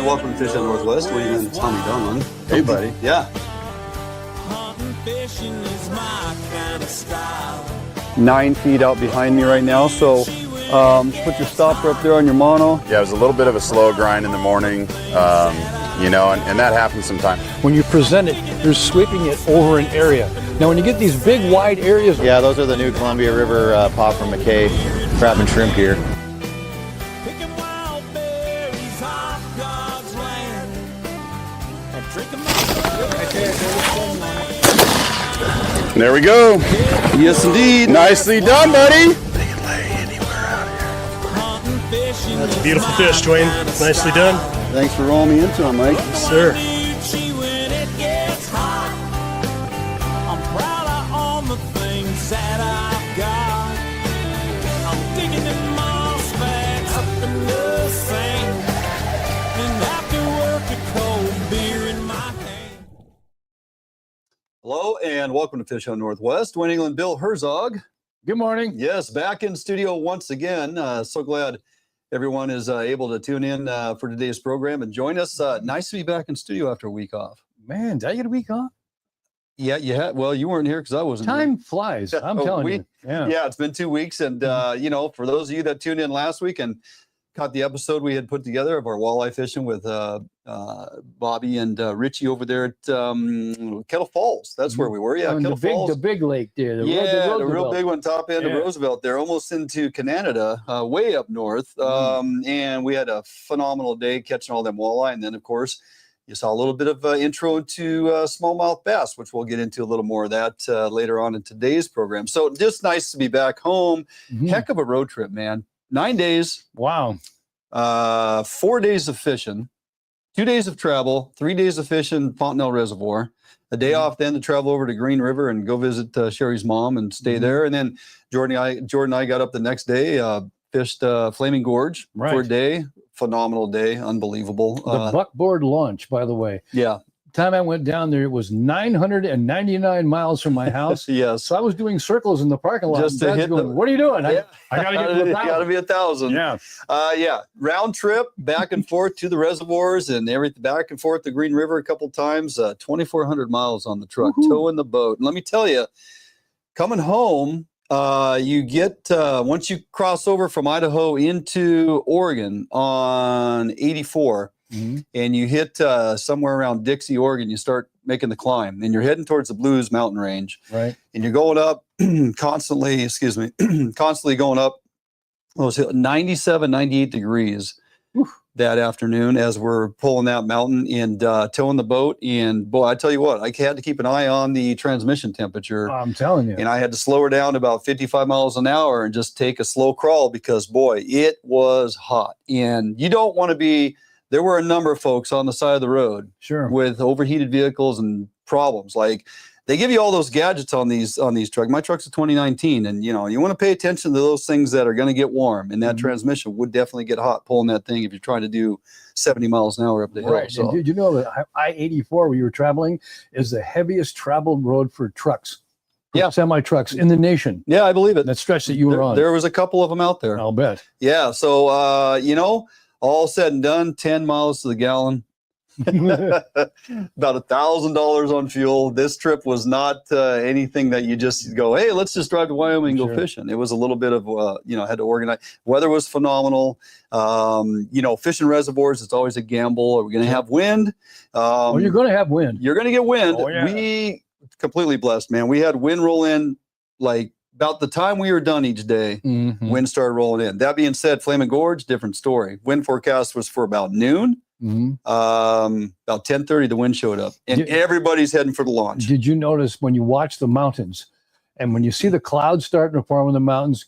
welcome to Fish on Northwest. Duane and Tommy Donlin. Hey, buddy. Yeah. 9 feet out behind me right now, so put your stopper up there on your mono. Yeah, it was a little bit of a slow grind in the morning, you know, and that happens sometimes. When you present it, you're sweeping it over an area. Now, when you get these big, wide areas... Yeah, those are the new Columbia River Pop from McKay crab and shrimp here. There we go. Yes, indeed. Nicely done, buddy. That's a beautiful fish, Duane. Nicely done. Thanks for rolling me into him, Mike. Yes, sir. Hello and welcome to Fish on Northwest. Duane England, Bill Herzog. Good morning. Yes, back in studio once again. So glad everyone is able to tune in for today's program and join us. Nice to be back in studio after a week off. Man, did I get a week off? Yeah, you had. Well, you weren't here because I wasn't. Time flies. I'm telling you. Yeah, it's been 2 weeks, and you know, for those of you that tuned in last week and caught the episode we had put together of our walleye fishing with Bobby and Richie over there at Kettle Falls. That's where we were. Yeah, Kettle Falls. The big lake there. The real big one, top end of Roosevelt there, almost into Canada, way up north. And we had a phenomenal day catching all them walleye. And then, of course, you saw a little bit of intro into smallmouth bass, which we'll get into a little more of that later on in today's program. So just nice to be back home. Heck of a road trip, man. 9 days. Wow. 4 days of fishing, 2 days of travel, 3 days of fishing Fontenelle Reservoir, a day off then to travel over to Green River and go visit Sherry's mom and stay there. And then Jordan and I got up the next day, fished Flaming Gorge for a day. Phenomenal day. Unbelievable. The buckboard launch, by the way. Yeah. Time I went down there, it was 999 miles from my house. Yes. So I was doing circles in the parking lot. Just to hit going, what are you doing? I got to get to 1,000. Got to be 1,000. Yeah. Yeah. Round trip back and forth to the reservoirs and everything, back and forth to Green River a couple times. 2,400 miles on the truck, towing the boat. And let me tell you, coming home, you get once you cross over from Idaho into Oregon on 84. And you hit somewhere around Dixie, Oregon, you start making the climb and you're heading towards the Blues mountain range. Right. And you're going up constantly going up. It was 97, 98 degrees that afternoon as we're pulling that mountain and towing the boat. And boy, I tell you what, I had to keep an eye on the transmission temperature. I'm telling you. And I had to slow her down to about 55 miles an hour and just take a slow crawl because boy, it was hot. And you don't want to be. There were a number of folks on the side of the road with overheated vehicles and problems. Like they give you all those gadgets on these trucks. My truck's a 2019, and you know you want to pay attention to those things that are going to get warm. And that transmission would definitely get hot pulling that thing if you're trying to do 70 miles an hour up the hill. Right. So. Did you know that I-84 where you were traveling is the heaviest traveled road for trucks? Yeah, semi trucks in the nation. Yeah, I believe it. That stretch that you were on. There was a couple of them out there. I'll bet. Yeah. So you know. All said and done, 10 miles to the gallon, about $1,000 on fuel. This trip was not anything that you just go, hey, let's just drive to Wyoming and go fishing. It was a little bit of, you know, had to organize. Weather was phenomenal. You know, fishing reservoirs, it's always a gamble. Are we going to have wind? Well, you're going to have wind. You're going to get wind. Oh, yeah. We completely blessed, man. We had wind roll in like about the time we were done each day, wind started rolling in. That being said, Flaming Gorge, different story. Wind forecast was for about noon. About 10:30, the wind showed up, and everybody's heading for the launch. Did you notice when you watch the mountains, and when you see the clouds starting to form in the mountains,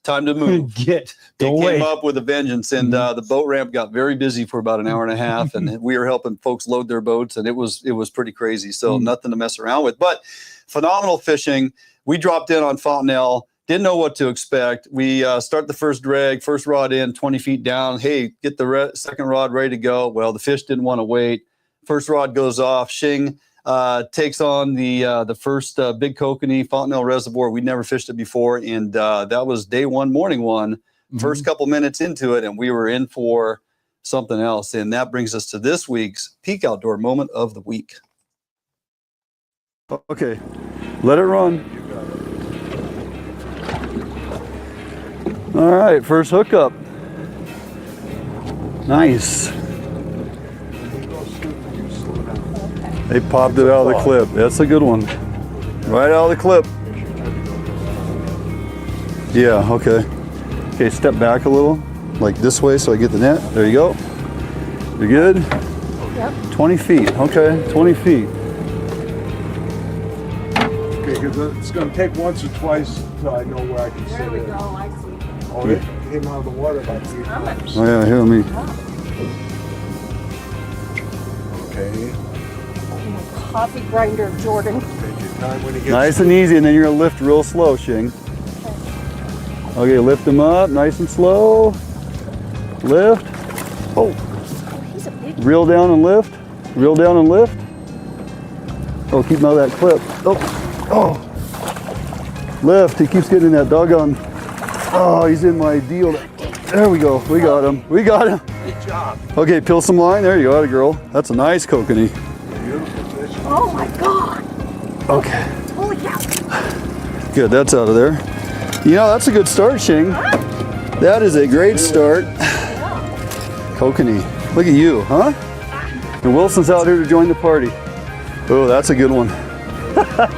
time to move. It came up with a vengeance, and the boat ramp got very busy for about an hour and a half, and we were helping folks load their boats, and it was pretty crazy. So nothing to mess around with, but phenomenal fishing. We dropped in on Fontenelle, didn't know what to expect. We start the first drag, first rod in, 20 feet down. Hey, get the second rod ready to go. Well, the fish didn't want to wait. First rod goes off. Shing takes on the first big Kokanee, Fontenelle Reservoir. We'd never fished it before, and that was day one, morning one. First couple minutes into it, and we were in for something else. And that brings us to this week's Peak Outdoor Moment of the Week. Okay, let it run. All right, first hookup. Nice. They popped it out of the clip. That's a good one. Right out of the clip. Yeah, okay. Okay, step back a little, like this way so I get the net. There you go. You're good? Yep. 20 feet, okay, 20 feet. Okay, because it's going to take once or twice until I know where I can sit There we in. go, I see. Oh, it came out of the water about 3 times. Oh yeah, hear me. Okay. Coffee grinder, Jordan. Take your time when you get Nice and easy, and then you're gonna lift real slow, Shing. Okay, lift him up, nice and slow. Lift. Oh, He's a big reel down and lift. Reel down and lift. Oh, keep him out of that clip. Oh. Lift, he keeps getting in that doggone. Oh, he's in my deal. There we go, we got him. We got him. Good job. Okay, peel some line. There you go, atta girl. That's a nice kokanee. Beautiful fish. Oh my God. Okay, Holy cow. good, that's out of there. You know, that's a good start, Shing. That is a great start. Kokanee. Look at you, huh? And Wilson's out here to join the party. Oh, that's a good one.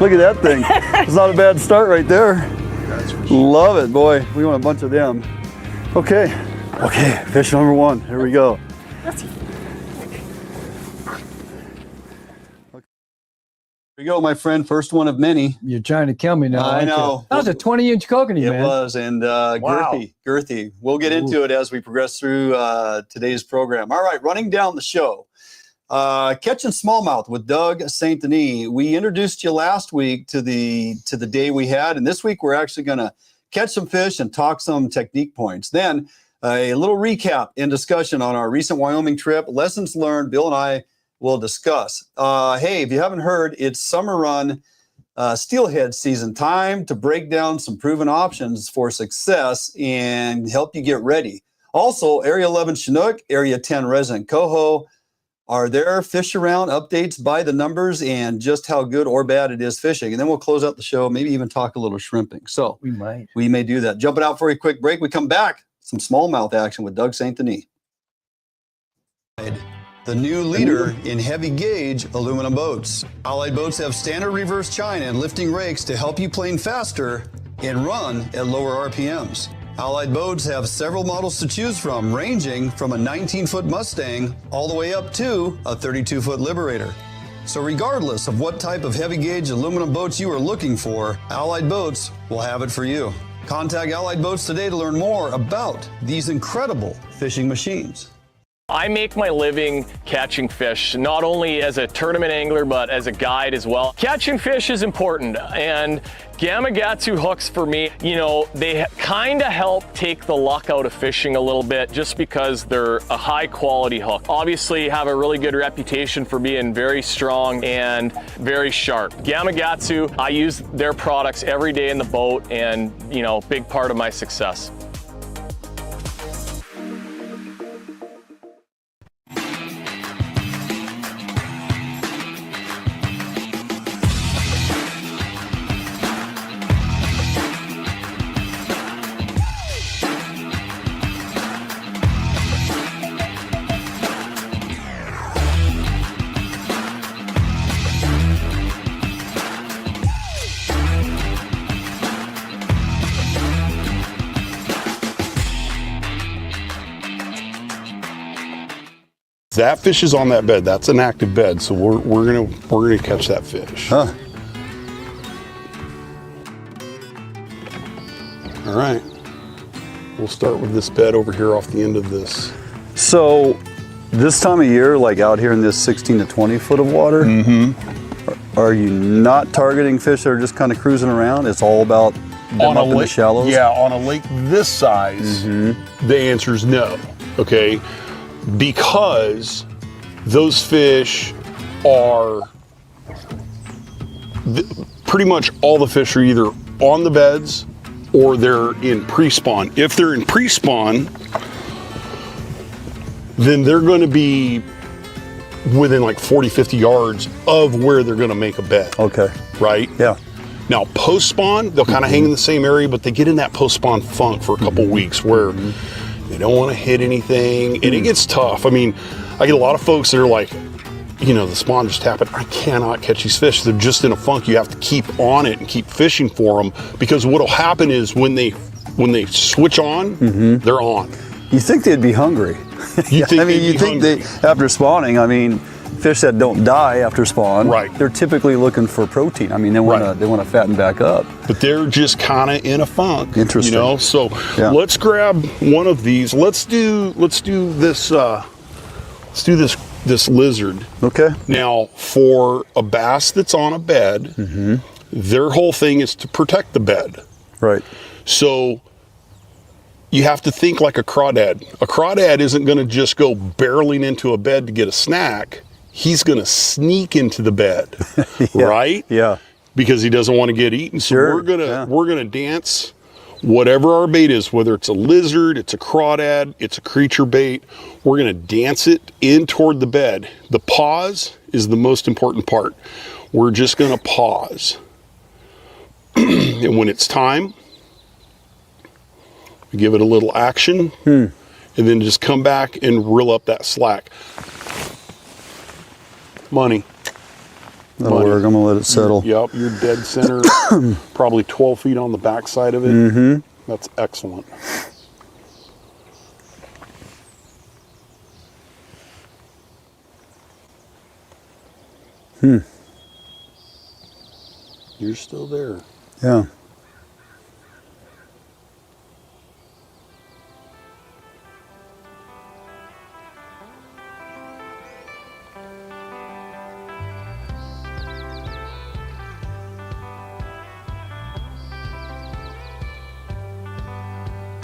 Look at that thing. It's not a bad start right there. Love it, boy. We want a bunch of them. Okay. Okay, fish number one. Here we go. Here you go, my friend. First one of many. You're trying to kill me now. I aren't you? know. That was a 20-inch kokanee, It man. was, and girthy. We'll get into it as we progress through today's program. All right, running down the show. Catching smallmouth with Doug Saint-Denis. We introduced you last week to the day we had, and this week we're actually going to catch some fish and talk some technique points. Then a little recap and discussion on our recent Wyoming trip, lessons learned. Bill and I will discuss. Hey, if you haven't heard, it's Summer-Run Steelhead season. Time to break down some proven options for success and help you get ready. Also, Area 11 Chinook, Area 10 resident Coho are there. Fish around updates by the numbers and just how good or bad it is fishing. And then we'll close out the show, maybe even talk a little shrimping. So We might. we may do that. Jumping out for a quick break. We come back, some smallmouth action with Doug Saint-Denis. The new leader in heavy gauge aluminum boats. Allied boats have standard reverse chine and lifting rakes to help you plane faster and run at lower RPMs. Allied boats have several models to choose from, ranging from a 19-foot Mustang all the way up to a 32-foot Liberator. So regardless of what type of heavy gauge aluminum boats you are looking for, Allied Boats will have it for you. Contact Allied Boats today to learn more about these incredible fishing machines. I make my living catching fish, not only as a tournament angler, but as a guide as well. Catching fish is important, and Gamakatsu hooks for me, you know, they kind of help take the luck out of fishing a little bit just because they're a high quality hook. Obviously have a really good reputation for being very strong and very sharp. Gamakatsu, I use their products every day in the boat and, you know, big part of my success. That fish is on that bed. That's an active bed, so we're gonna catch that fish. Huh. All right. We'll start with this bed over here off the end of this. So this time of year, like out here in this 16 to 20 foot of water, are you not targeting fish that are just kind of cruising around? It's all about them up in the shallows? Yeah, on a lake this size, the answer is no. Okay. Because those fish are, pretty much all the fish are either on the beds or they're in pre-spawn. If they're in pre-spawn, then they're going to be within like 40, 50 yards of where they're going to make a bed. Okay. Right? Yeah. Now, post-spawn, they'll kind of hang in the same area, but they get in that post-spawn funk for a couple weeks where they don't want to hit anything, and it gets tough. I mean, I get a lot of folks that are like, you know, the spawn just happened. I cannot catch these fish. They're just in a funk. You have to keep on it and keep fishing for them, because what'll happen is when they switch on, they're on. You think they'd be hungry? You think I mean, you think they, after spawning, I mean, fish that don't die after spawn, right? They're typically looking for protein. I mean, they want to fatten back up. But they're just kind of in a funk. Interesting. You know, so let's grab one of these. Let's do this. This lizard. Okay. Now, for a bass that's on a bed, their whole thing is to protect the bed. Right. So you have to think like a crawdad. A crawdad isn't going to just go barreling into a bed to get a snack. He's going to sneak into the bed, right? Yeah. Because he doesn't want to get eaten. So we're gonna dance whatever our bait is, whether it's a lizard, it's a crawdad, it's a creature bait. We're gonna dance it in toward the bed. The pause is the most important part. We're just gonna pause, and when it's time, we give it a little action, and then just come back and reel up that slack. Money. That'll work. I'm gonna let it settle. Yep, you're dead center, probably 12 feet on the back side of it. That's excellent. You're still there. Yeah.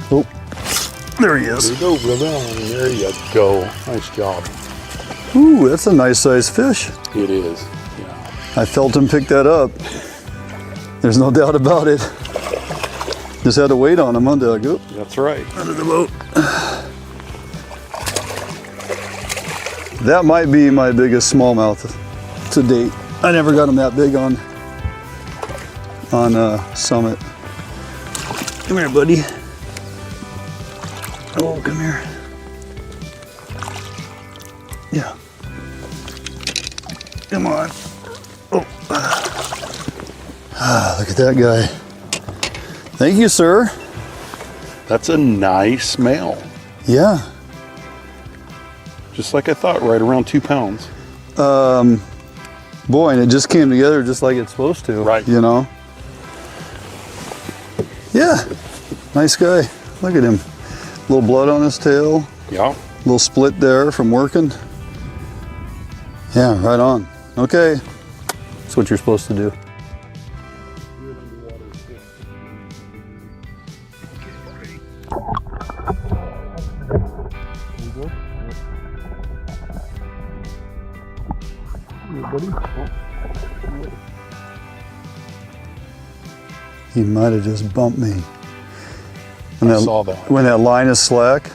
Oh, there he is. There you go, reel down. There you go. Nice job. Ooh, that's a nice sized fish. It is. Yeah. I felt him pick that up. There's no doubt about it. Just had to wait on him, huh, Doug? Oop. That's right. Under the boat. That might be my biggest smallmouth to date. I never got him that big on Summit. Come here, buddy. Oh, come here. Yeah. Come on. Oh. Ah, look at that guy. Thank you, sir. That's a nice male. Yeah. Just like I thought, right around 2 pounds. Boy, and it just came together just like it's supposed to. Right. You know? Yeah. Nice guy. Look at him. A little blood on his tail. Yeah. A little split there from working. Yeah, right on. Okay. That's what you're supposed to do. He might have just bumped me. I saw that. When that line is slack,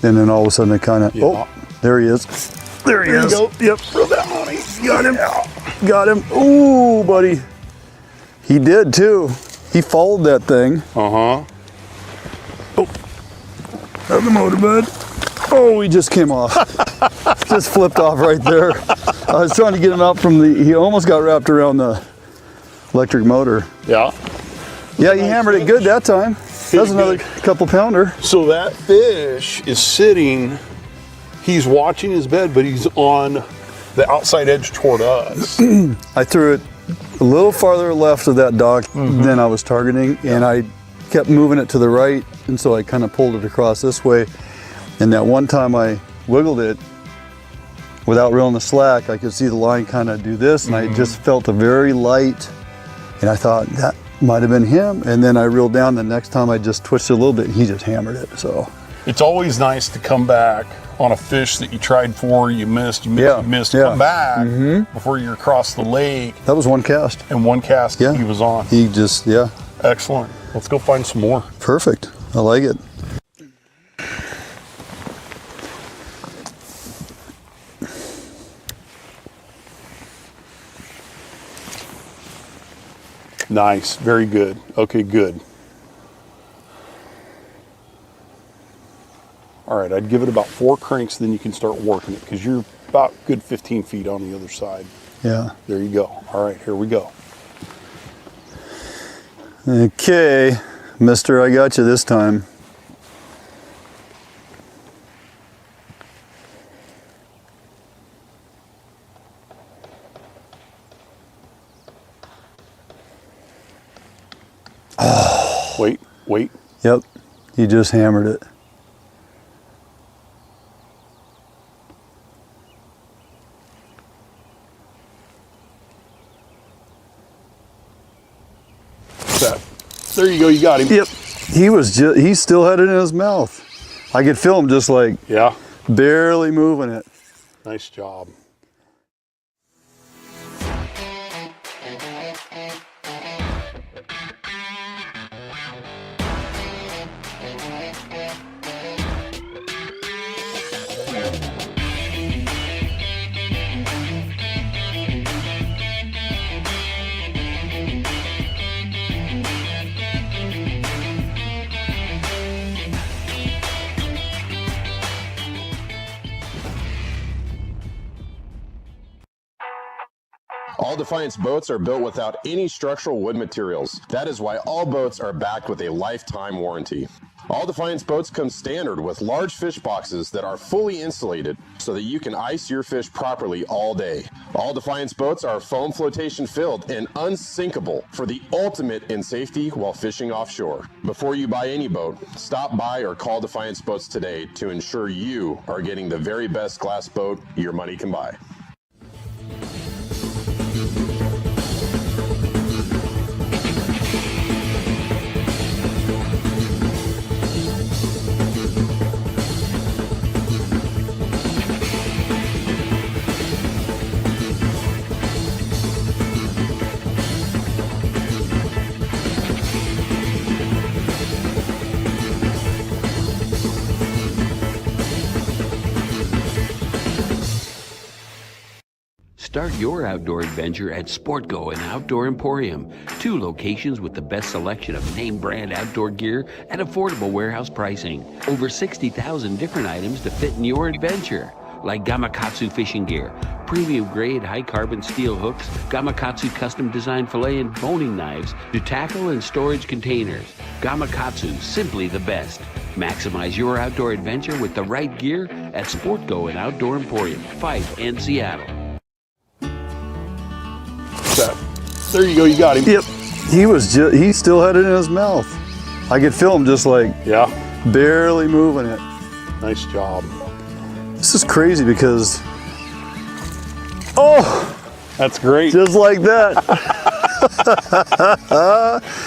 and then all of a sudden it kind of, oh, there he is. There he is. There you go. Yep. Reel that money. Got him. Got him. Ooh, buddy. He did too. He followed that thing. Uh-huh. Oh, out the motor, bud. Oh, he just came off. Just flipped off right there. I was trying to get him out from he almost got wrapped around the electric motor. Yeah. Yeah, he hammered it good that time. That's another couple pounder. So that fish is sitting, he's watching his bed, but he's on the outside edge toward us. I threw it a little farther left of that dock than I was targeting, and I kept moving it to the right, and so I kind of pulled it across this way. And that one time I wiggled it without reeling the slack, I could see the line kind of do this, and I just felt a very light, and I thought that might have been him. And then I reeled down. The next time I just twisted a little bit, and he just hammered it. So it's always nice to come back on a fish that you tried for, you missed. Come back before you're across the lake. That was one cast. And one cast he was on. He just, Excellent. Let's go find some more. Perfect. I like it. Nice, very good. Okay, good. All right, I'd give it about 4 cranks, then you can start working it because you're about good 15 feet on the other side. Yeah. There you go. All right, here we go. Okay, mister, I got you this time. Wait, wait. Yep, he just hammered it. There you go, you got him. Yep, he still had it in his mouth. I could feel him just like barely moving it. Nice job. All Defiance boats are built without any structural wood materials. That is why all boats are backed with a lifetime warranty. All Defiance boats come standard with large fish boxes that are fully insulated so that you can ice your fish properly all day. All Defiance boats are foam flotation filled and unsinkable for the ultimate in safety while fishing offshore. Before you buy any boat, stop by or call Defiance Boats today to ensure you are getting the very best glass boat your money can buy. Start your outdoor adventure at Sportco and Outdoor Emporium, 2 locations with the best selection of name brand outdoor gear at affordable warehouse pricing. Over 60,000 different items to fit in your adventure, like Gamakatsu fishing gear, premium grade high carbon steel hooks, Gamakatsu custom designed fillet and boning knives to tackle and storage containers. Gamakatsu, simply the best. Maximize your outdoor adventure with the right gear at Sportco and Outdoor Emporium, Fife and Seattle. There you go, you got him. Yep, he still had it in his mouth. I could feel him just like barely moving it. Nice job. This is crazy because that's great. Just like that.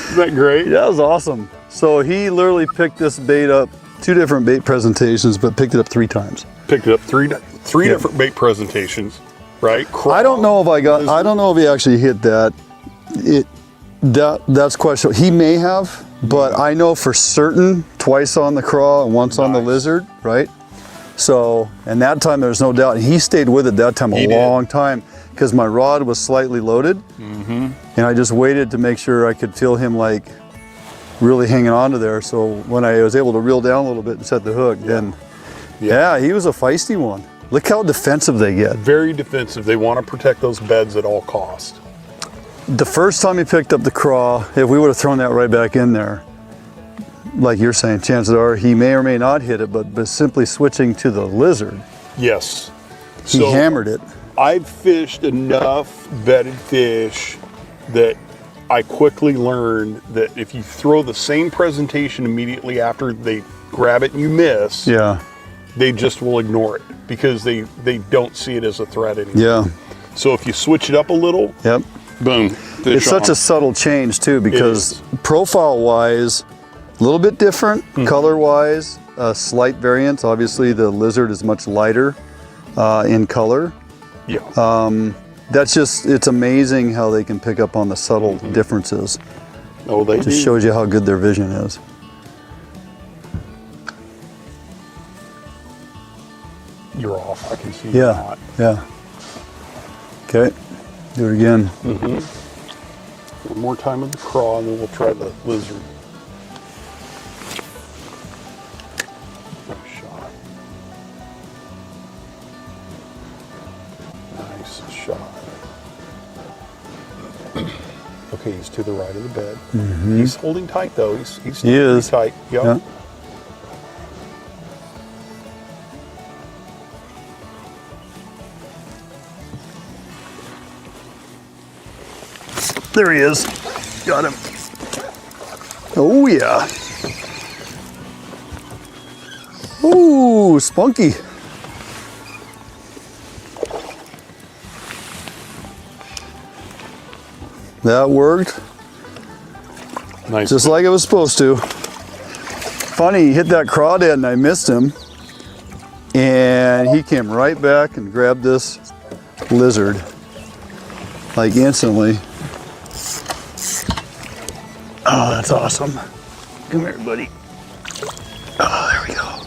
Isn't that great? That was awesome. So he literally picked this bait up, 2 different bait presentations, but picked it up 3 times. Picked it up three different bait presentations, right? I don't know if I don't know if he actually hit that. That's questionable. He may have, but I know for certain twice on the craw and once on the lizard, right? So, and that time there's no doubt. He stayed with it that time a long time because my rod was slightly loaded, and I just waited to make sure I could feel him like really hanging on to there. So when I was able to reel down a little bit and set the hook, then he was a feisty one. Look how defensive they get. Very defensive. They want to protect those beds at all costs. The first time he picked up the craw, if we would have thrown that right back in there, like you're saying, chances are he may or may not hit it, but simply switching to the lizard. Yes. He hammered it. I've fished enough bedded fish that I quickly learned that if you throw the same presentation immediately after they grab it and you miss, they just will ignore it because they don't see it as a threat anymore. Yeah. So if you switch it up a little, boom. It's such a subtle change too, because profile-wise, a little bit different, color-wise, slight variance. Obviously, the lizard is much lighter in color. Yeah. That's just, it's amazing how they can pick up on the subtle differences. Oh, they do. Just shows you how good their vision is. You're off. I can see you're not. Yeah. Okay. Do it again. One more time with the craw, and then we'll try the lizard. Nice shot. Nice shot. Okay, he's to the right of the bed. Mm-hmm. He's holding tight though. He's He still is. tight. Yep. Yeah. There he is. Got him. Oh yeah. Ooh, spunky. That worked. Nice. Just like it was supposed to. Funny, he hit that crawdad and I missed him. And he came right back and grabbed this lizard. Like instantly. Oh, that's awesome. Come here, buddy. Oh, there we go.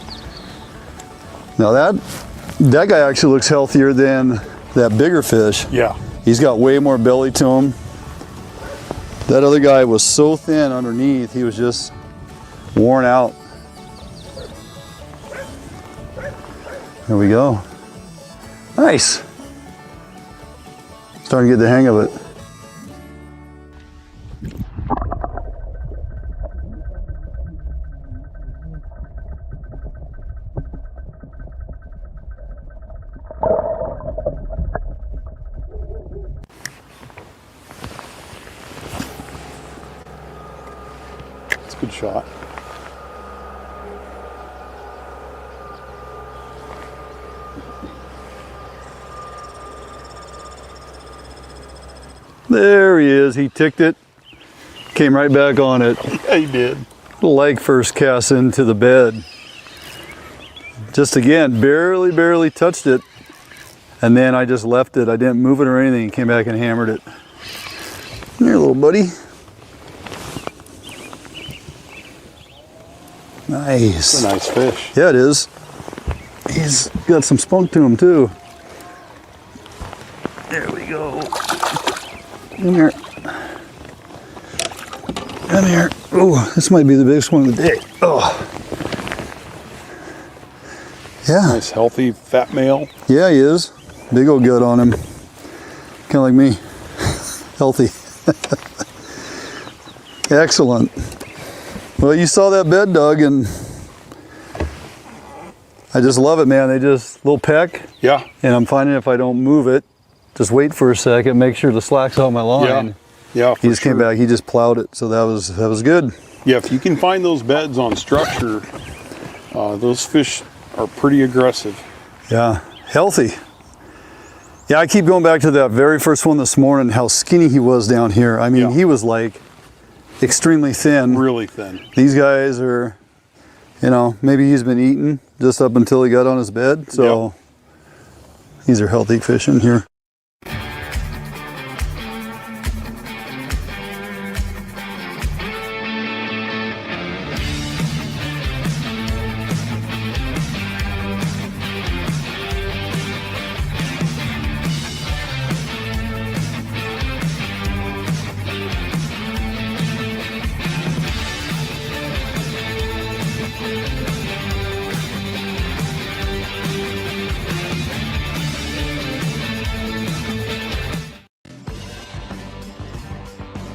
Now that guy actually looks healthier than that bigger fish. Yeah. He's got way more belly to him. That other guy was so thin underneath, he was just worn out. There we go. Nice. Starting to get the hang of it. Good shot. There he is. He ticked it. Came right back on it. Yeah, he did. Leg first cast into the bed. Just again, barely touched it. And then I just left it. I didn't move it or anything. Came back and hammered it. Come here, little buddy. Nice. It's a nice fish. Yeah, it is. He's got some spunk to him too. There we go. Come here. Come here. Oh, this might be the biggest one of the day. Oh. Yeah. Nice, healthy, fat male. Yeah, he is. Big old gut on him. Kind of like me. Healthy. Excellent. Well, you saw that bed, Doug, and I just love it, man. They just, little peck. Yeah. And I'm finding if I don't move it, just wait for a second, make sure the slack's on my line. Yeah, he just came back, he just plowed it, so that was good. Yeah, if you can find those beds on structure, those fish are pretty aggressive. Yeah, healthy. Yeah, I keep going back to that very first one this morning, how skinny he was down here. I mean, he was like extremely thin. Really thin. These guys are, you know, maybe he's been eating just up until he got on his bed. So these are healthy fish in here.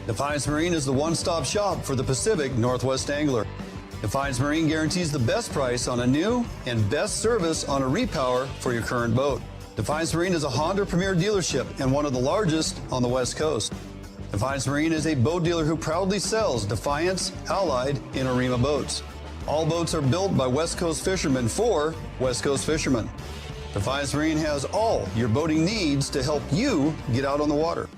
Defiance Marine is the one-stop shop for the Pacific Northwest angler. Defiance Marine guarantees the best price on a new and best service on a repower for your current boat. Defiance Marine is a Honda Premier dealership and one of the largest on the West Coast. Defiance Marine is a boat dealer who proudly sells Defiance, Allied, and Arima boats. All boats are built by West Coast fishermen for West Coast fishermen. Defiance Marine has all your boating needs to help you get out on the water.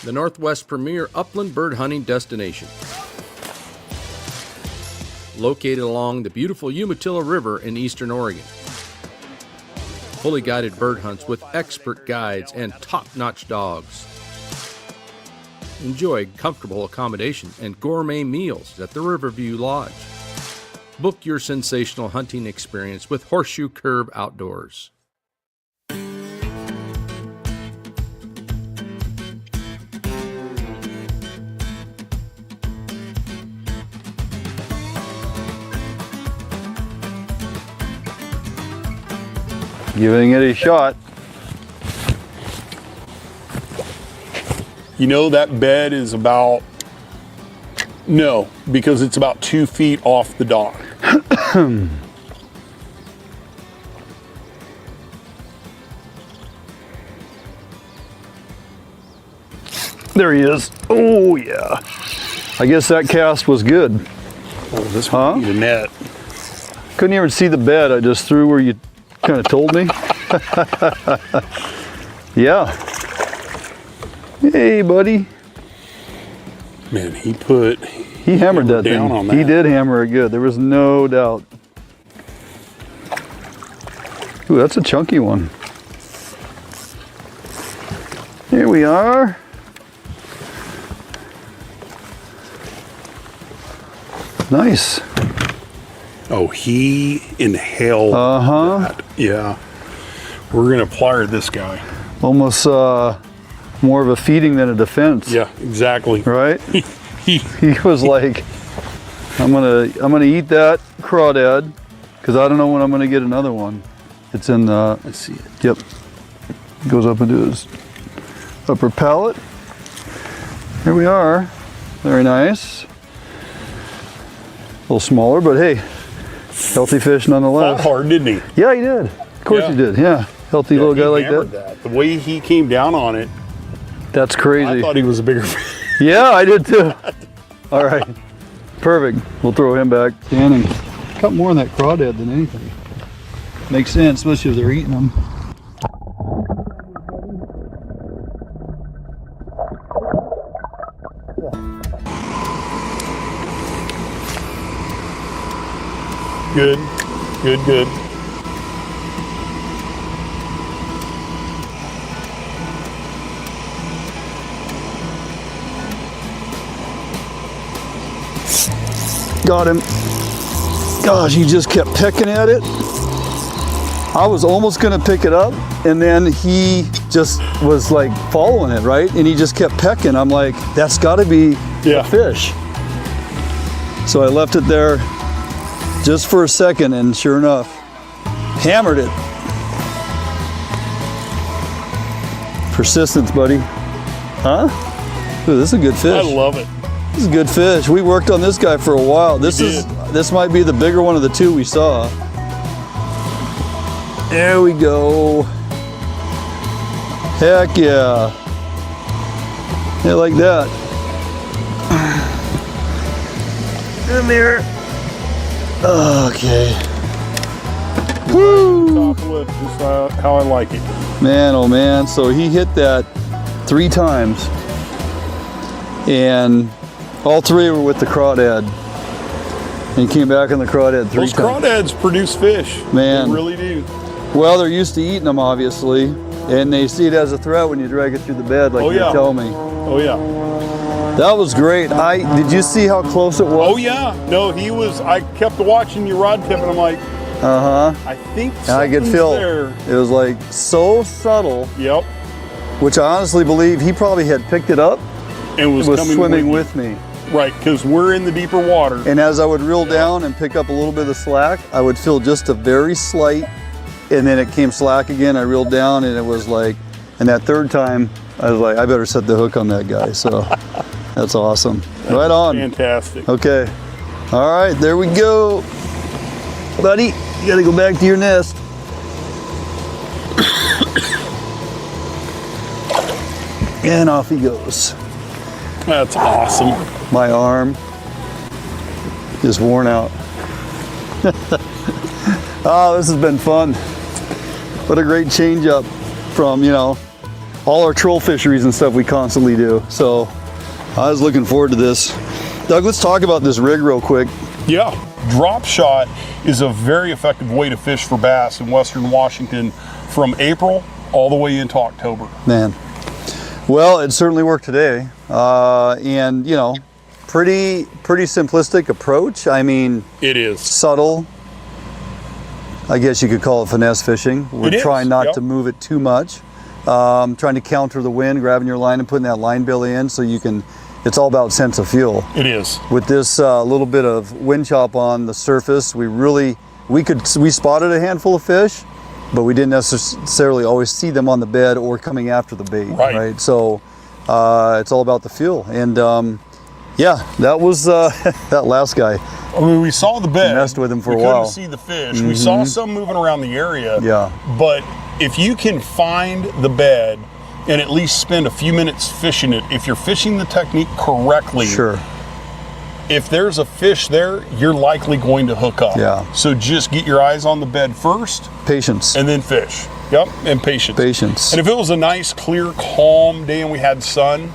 The Northwest premier upland bird hunting destination. Located along the beautiful Umatilla River in eastern Oregon. Fully guided bird hunts with expert guides and top-notch dogs. Enjoy comfortable accommodations and gourmet meals at the Riverview Lodge. Book your sensational hunting experience with Horseshoe Curve Outdoors. Giving it a shot. You know that bed is about, no, because it's about 2 feet off the dock. There he is. Oh yeah. I guess that cast was good. Oh, this one need a net. Couldn't even see the bed. I just threw where you kind of told me. Yeah. Hey, buddy. Man, he hammered that down thing. on that. He did hammer it good. There was no doubt. Ooh, that's a chunky one. Here we are. Nice. Oh, he inhaled that. Yeah. We're going to plier this guy. Almost more of a feeding than a defense. Yeah, exactly. Right? He was like, I'm gonna eat that crawdad because I don't know when I'm gonna get another one. It's in the, let's see it. Yep. It goes up into his upper palate. Here we are. Very nice. A little smaller, but hey, healthy fish nonetheless. Fought hard, didn't he? Yeah, he did. Of course he did. Yeah, healthy little guy like that. The way he came down on it. That's crazy. I thought he was a bigger fish. Yeah, I did too. All right, perfect. We'll throw him back. Standing. Cut more on that crawdad than anything. Makes sense, especially if they're eating them. Good, good, good. Got him. Gosh, he just kept pecking at it. I was almost gonna pick it up, and then he just was like following it, right? And he just kept pecking. I'm like, that's gotta be a fish. So I left it there just for a second, and sure enough, hammered it. Persistence, buddy. Huh? Ooh, this is a good fish. I love it. This is a good fish. We worked on this guy for a while. This might be the bigger one of the two we saw. There we go. Heck yeah. Yeah, like that. Come here. Okay. Woo! Top lip, just how I like it. Man, oh man. So he hit that 3 times. And all 3 were with the crawdad. And he came back on the crawdad 3 Those times. crawdads produce fish. Man. They really do. Well, they're used to eating them, obviously. And they see it as a threat when you drag it through the bed, like you tell me. Oh, yeah. That was great. Did you see how close it was? Oh, yeah. No, I kept watching your rod tip, and I'm like, I think I could something's feel there. it was like so subtle. Yep. Which I honestly believe he probably had picked it up and was swimming with me. Right, because we're in the deeper water. And as I would reel down and pick up a little bit of the slack, I would feel just a very slight, and then it came slack again. I reeled down, and it was like, and that 3rd time, I was like, I better set the hook on that guy. So that's awesome. Right on. Fantastic. Okay. All right, there we go. Buddy, you gotta go back to your nest. And off he goes. That's awesome. My arm is worn out. Oh, this has been fun. What a great change up from, all our troll fisheries and stuff we constantly do. So I was looking forward to this. Doug, let's talk about this rig real quick. Yeah, drop shot is a very effective way to fish for bass in Western Washington from April all the way into October. Man, well, it certainly worked today. And pretty simplistic approach. I mean, it is subtle. I guess you could call it finesse fishing. We're trying not to move it too much. Trying to counter the wind, grabbing your line and putting that line belly in so you can, it's all about sense of feel. It is. With this little bit of wind chop on the surface, we spotted a handful of fish, but we didn't necessarily always see them on the bed or coming after the bait. Right. So it's all about the feel. And yeah, that was that last guy. I mean, we saw the bed. Messed with him for a while. while. We couldn't see the fish. We saw some moving around the area. Yeah. But if you can find the bed and at least spend a few minutes fishing it, if you're fishing the technique correctly, sure. If there's a fish there, you're likely going to hook up. Yeah. So just get your eyes on the bed first. Patience. And then fish. Yep, and patience. Patience. And if it was a nice, clear, calm day and we had sun,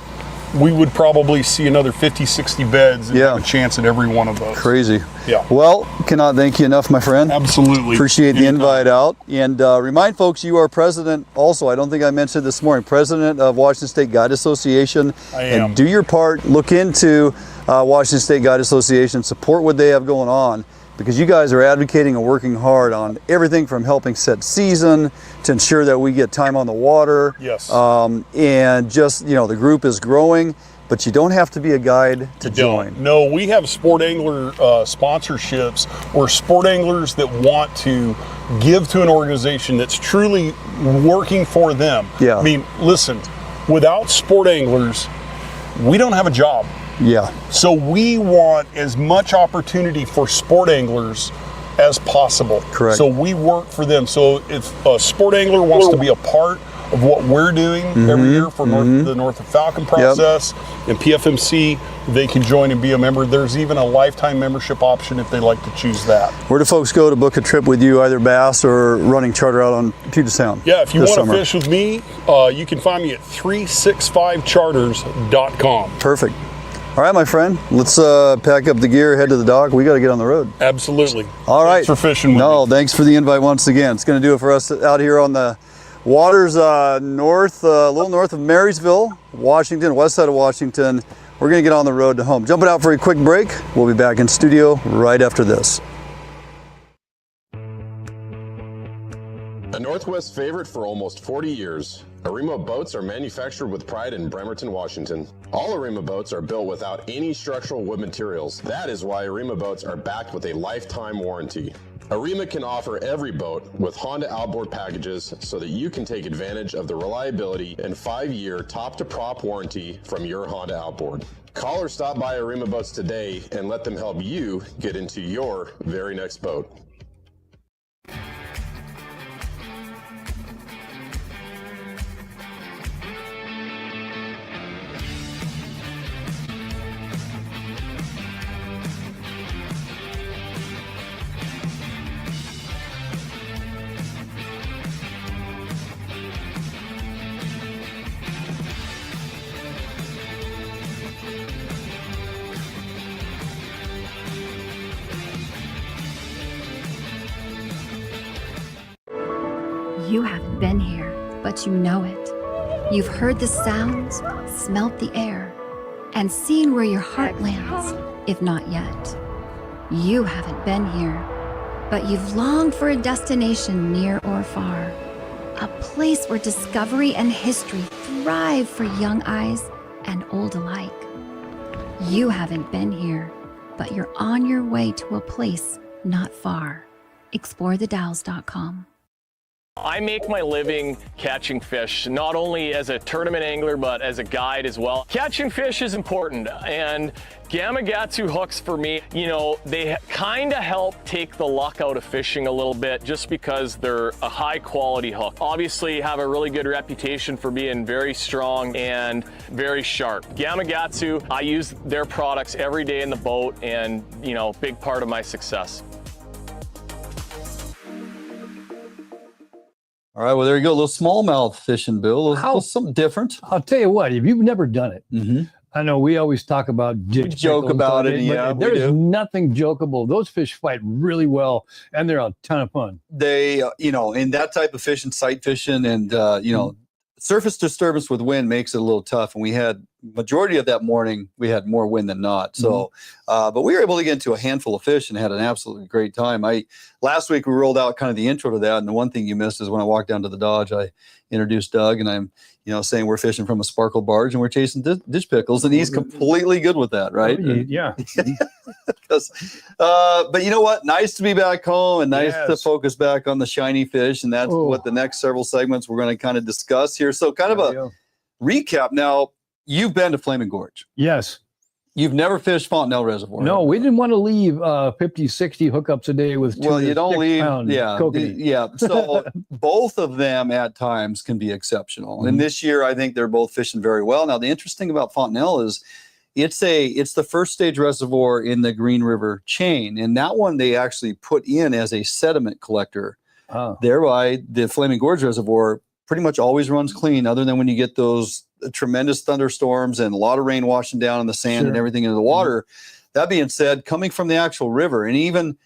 we would probably see another 50, 60 beds and have a chance at every one of those. Crazy. Yeah. Well, cannot thank you enough, my friend. Absolutely. Appreciate the invite out. And remind folks, you are president also, I don't think I mentioned this morning, president of Washington State Guide Association. I am. And do your part. Look into Washington State Guide Association. Support what they have going on, because you guys are advocating and working hard on everything from helping set season to ensure that we get time on the water. Yes. And just, you know, the group is growing, but you don't have to be a guide to join. No, we have sport angler sponsorships or sport anglers that want to give to an organization that's truly working for them. Yeah. I mean, listen, without sport anglers, we don't have a job. Yeah. So we want as much opportunity for sport anglers as possible. Correct. So we work for them. So if a sport angler wants to be a part of what we're doing every year for the Norfolk Falcon process and PFMC, they can join and be a member. There's even a lifetime membership option if they like to choose that. Where do folks go to book a trip with you, either bass or running charter out on Puget Sound? Yeah, if you want summer? to fish with me, you can find me at 365charters.com. Perfect. All right, my friend, let's pack up the gear, head to the dock. We got to get on the road. Absolutely. All right. Thanks for fishing with me. Thanks for the invite once again. It's going to do it for us out here on the waters north, a little north of Marysville, Washington, west side of Washington. We're going to get on the road to home. Jumping out for a quick break. We'll be back in studio right after this. A Northwest favorite for almost 40 years, Arima boats are manufactured with pride in Bremerton, Washington. All Arima boats are built without any structural wood materials. That is why Arima boats are backed with a lifetime warranty. Arima can offer every boat with Honda outboard packages so that you can take advantage of the reliability and 5-year top-to-prop warranty from your Honda outboard. Call or stop by Arima Boats today and let them help you get into your very next boat. You haven't been here, but you know it. You've heard the sounds, smelt the air, and seen where your heart lands, if not yet. You haven't been here, but you've longed for a destination near or far. A place where discovery and history thrive for young eyes and old alike. You haven't been here, but you're on your way to a place not far. ExploreTheDalles.com. I make my living catching fish, not only as a tournament angler, but as a guide as well. Catching fish is important, and Gamakatsu hooks for me, you know, they kind of help take the luck out of fishing a little bit just because they're a high quality hook. Obviously have a really good reputation for being very strong and very sharp. Gamakatsu, I use their products every day in the boat, and, you know, big part of my success. All right, well, there you go. A little smallmouth fishing, Bill. A little something different. I'll tell you what, if you've never done it, I know we always talk about We joke about it, yeah, we there's do. nothing jokeable. Those fish fight really well, and they're a ton of fun. They, you know, in that type of fishing, sight fishing, and, you know, surface disturbance with wind makes it a little tough. And we had majority of that morning, we had more wind than not. So, but we were able to get into a handful of fish and had an absolutely great time. Last week we rolled out kind of the intro to that, and the one thing you missed is when I walked down to the Dodge, I introduced Doug, and I'm, saying we're fishing from a sparkle barge and we're chasing dish pickles, and he's completely good with that, right? Yeah. But you know what? Nice to be back home and nice to focus back on the shiny fish, and that's what the next several segments we're going to kind of discuss here. So, kind of a recap. Now, you've been to Flaming Gorge. Yes. You've never fished Fontenelle Reservoir. No, we didn't want to leave 50, 60 hookups a day with 2 well, you don't leave. Kokanee. Yeah. So both of them at times can be exceptional. And this year, I think they're both fishing very well. Now, the interesting about Fontenelle is it's the first stage reservoir in the Green River chain. And that one they actually put in as a sediment collector. Thereby, the Flaming Gorge Reservoir pretty much always runs clean, other than when you get those tremendous thunderstorms and a lot of rain washing down on the sand and everything into the water. That being said, coming from the actual river and even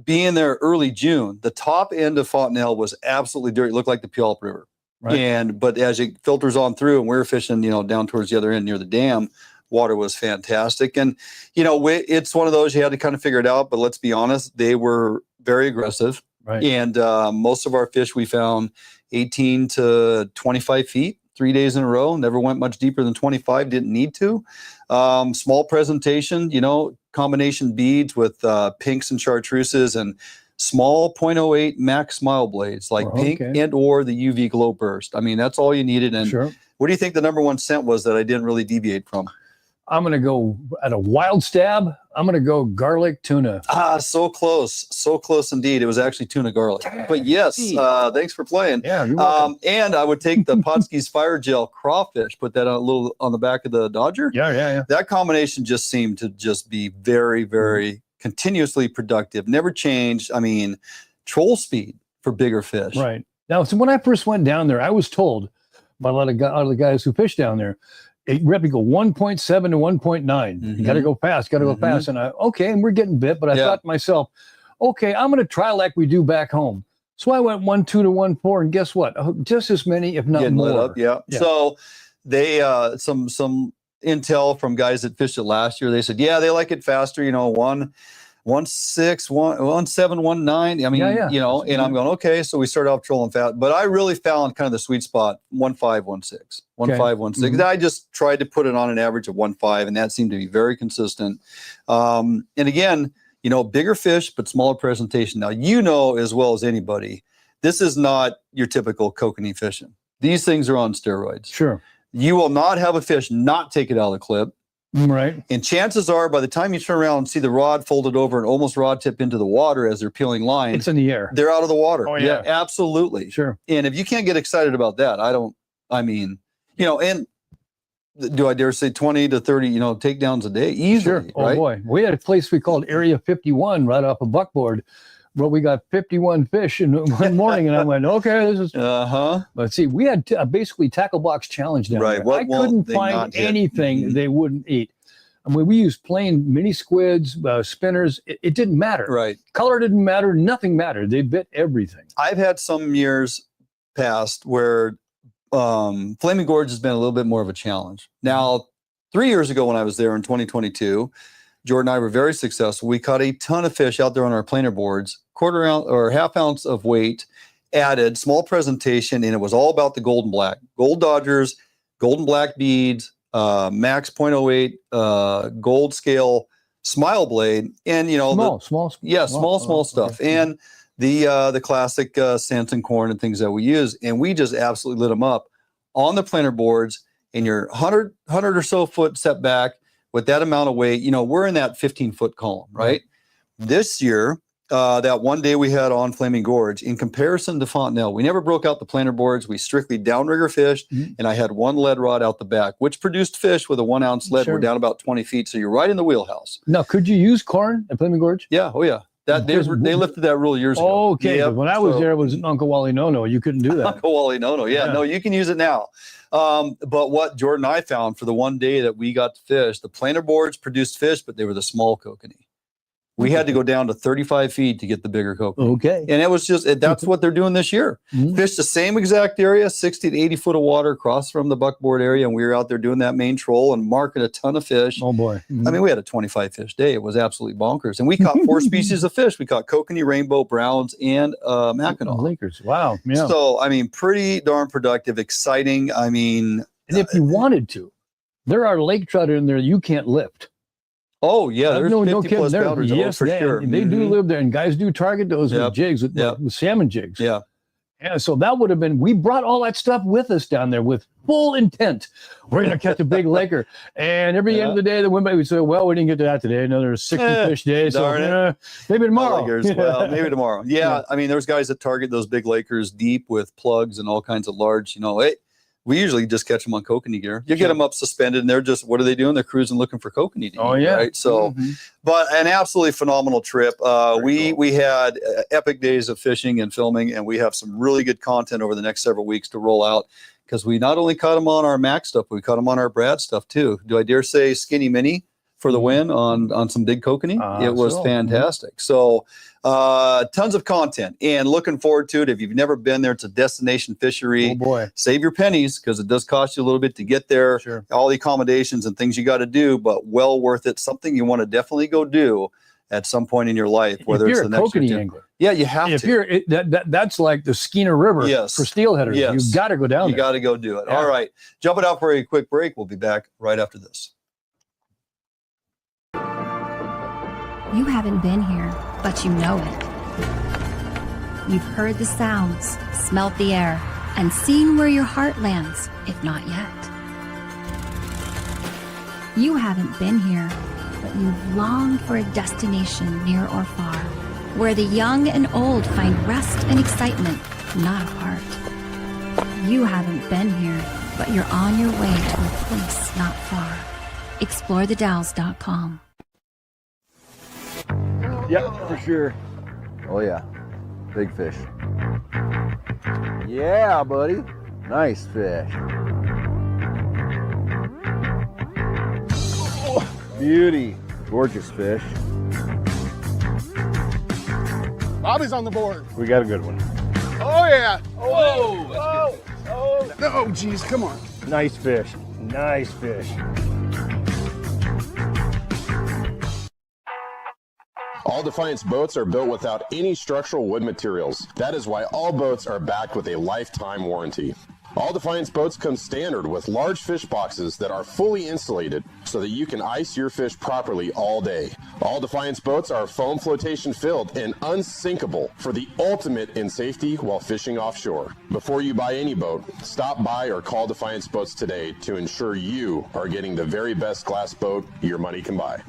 being there early June, the top end of Fontenelle was absolutely dirty. It looked like the Puyallup River. But as it filters on through, and we were fishing, down towards the other end near the dam, water was fantastic. And, it's one of those you had to kind of figure it out. But let's be honest, they were very aggressive. And most of our fish we found 18 to 25 feet. 3 days in a row, never went much deeper than 25, didn't need to. Small presentation, combination beads with pinks and chartreuses and small 0.08 max smile blades, like pink and or the UV glow burst. I mean, that's all you needed. And what do you think the number one scent was that I didn't really deviate from? I'm going to go at a wild stab. I'm going to go garlic tuna. So close. So close indeed. It was actually tuna garlic. But yes, thanks for playing. Yeah, you're welcome. And I would take the Potskie's Fire Gel crawfish, put that on the back of the Dodger. Yeah. That combination just seemed to just be very, very continuously productive. Never changed. I mean, troll speed for bigger fish. Right. Now, so when I first went down there, I was told by a lot of the guys who fish down there, you have to go 1.7 to 1.9. You got to go fast, And and we're getting bit. But I thought to myself, okay, I'm going to try like we do back home. So I went 1.2 to 1.4, and guess what? Just as many, if not more. Lit up, yeah. So they some intel from guys that fished it last year. They said, they like it faster. 1.6, 1.7, 1.9. I mean, and I'm going, okay. So we started off trolling fat, but I really found kind of the sweet spot, 1.5, 1.6. 1.5, 1.6. I just tried to put it on an average of 1.5, and that seemed to be very consistent. And again, bigger fish, but smaller presentation. Now, as well as anybody, this is not your typical kokanee fishing. These things are on steroids. Sure. You will not have a fish not take it out of the clip. Right. And chances are, by the time you turn around and see the rod folded over and almost rod tip into the water as they're peeling line, it's in the air. They're out of the water. Oh, yeah. Absolutely. Sure. And if you can't get excited about that, and do I dare say 20 to 30, takedowns a day? Easily. Sure. Oh, right? boy. We had a place we called Area 51 right off of Buckboard. Well, we got 51 fish in one morning, and I went, okay, this is. But see, we had basically tackle box challenge down there. I couldn't find anything they wouldn't eat. I mean, we used plain mini squids, spinners. It didn't matter. Right. Color didn't matter. Nothing mattered. They bit everything. I've had some years past where Flaming Gorge has been a little bit more of a challenge. Now, 3 years ago when I was there in 2022, Jordan and I were very successful. We caught a ton of fish out there on our planer boards, quarter ounce or half ounce of weight added, small presentation, and it was all about the gold and black. Gold Dodgers, gold and black beads, max 0.08, gold scale smile blade, and small stuff. Okay. And the classic Sanson corn and things that we use, and we just absolutely lit them up on the planer boards in your 100 or so foot setback with that amount of weight. We're in that 15-foot column, right? This year, that one day we had on Flaming Gorge, in comparison to Fontenelle, we never broke out the planer boards. We strictly downrigger fished, and I had one lead rod out the back, which produced fish with a 1 ounce lead. Sure. We're down about 20 feet, so you're right in the wheelhouse. Now, could you use corn at Flaming Gorge? Yeah, oh yeah. They lifted that rule years ago. Okay, Yep. when I was there, it was Uncle Wally No-No. You couldn't do that. Uncle Wally No-No, no, you can use it now. But what Jordan and I found for the one day that we got to fish, the planer boards produced fish, but they were the small kokanee. We had to go down to 35 feet to get the bigger kokanee. Okay. And it was just, that's what they're doing this year. Fished the same exact area, 60 to 80 foot of water across from the buckboard area. And we were out there doing that main troll and marking a ton of fish. Oh boy. I mean, we had a 25 fish day. It was absolutely bonkers. And we caught 4 species of fish. We caught kokanee, rainbow, browns, and mackinaw. Blinkers. Wow. Yeah. So, I mean, pretty darn productive, exciting. I mean. And if you wanted to, there are lake trout in there you can't lift. Oh yeah, there's no 50 plus kidding. pounders. Yes, for sure. They do live there, and guys do target those with jigs, with salmon jigs. Yeah. And so that would have been, we brought all that stuff with us down there with full intent. We're going to catch a big laker. And every end of the day, the women would say, well, we didn't get to that today. Another 60 fish day. So maybe tomorrow. Well, maybe tomorrow. Yeah. I mean, there's guys that target those big lakers deep with plugs and all kinds of large, we usually just catch them on kokanee gear. You get them up suspended and they're just, what are they doing? They're cruising looking for kokanee to eat, right? So, but an absolutely phenomenal trip. We had epic days of fishing and filming, and we have some really good content over the next several weeks to roll out, because we not only caught them on our Mac stuff, but we caught them on our Brad stuff too. Do I dare say skinny mini for the win on some big kokanee? It was fantastic. So tons of content, and looking forward to it. If you've never been there, it's a destination fishery. Oh boy. Save your pennies, because it does cost you a little bit to get there. Sure. All the accommodations and things you got to do, but well worth it. Something you want to definitely go do at some point in your life, whether it's the next kokanee angler. Yeah, you have if to. You're that's like the Skeena River for steelheaders. Yes. You've got to go down there. You got to go do it. All right. Jumping out for a quick break. We'll be back right after this. You haven't been here, but you know it. You've heard the sounds, smelt the air, and seen where your heart lands, if not yet. You haven't been here, but you've longed for a destination near or far, where the young and old find rest and excitement, not apart. You haven't been here, but you're on your way to a place not far. ExploreTheDalles.com. Yep, for sure. Oh yeah, big fish. Yeah, buddy. Nice fish. Oh, beauty. Gorgeous fish. Bobby's on the board. We got a good one. Oh yeah. Oh. No, geez, come on. Nice fish. Nice fish. All Defiance boats are built without any structural wood materials. That is why all boats are backed with a lifetime warranty. All Defiance boats come standard with large fish boxes that are fully insulated so that you can ice your fish properly all day. All Defiance boats are foam flotation filled and unsinkable for the ultimate in safety while fishing offshore. Before you buy any boat, stop by or call Defiance Boats today to ensure you are getting the very best glass boat your money can buy.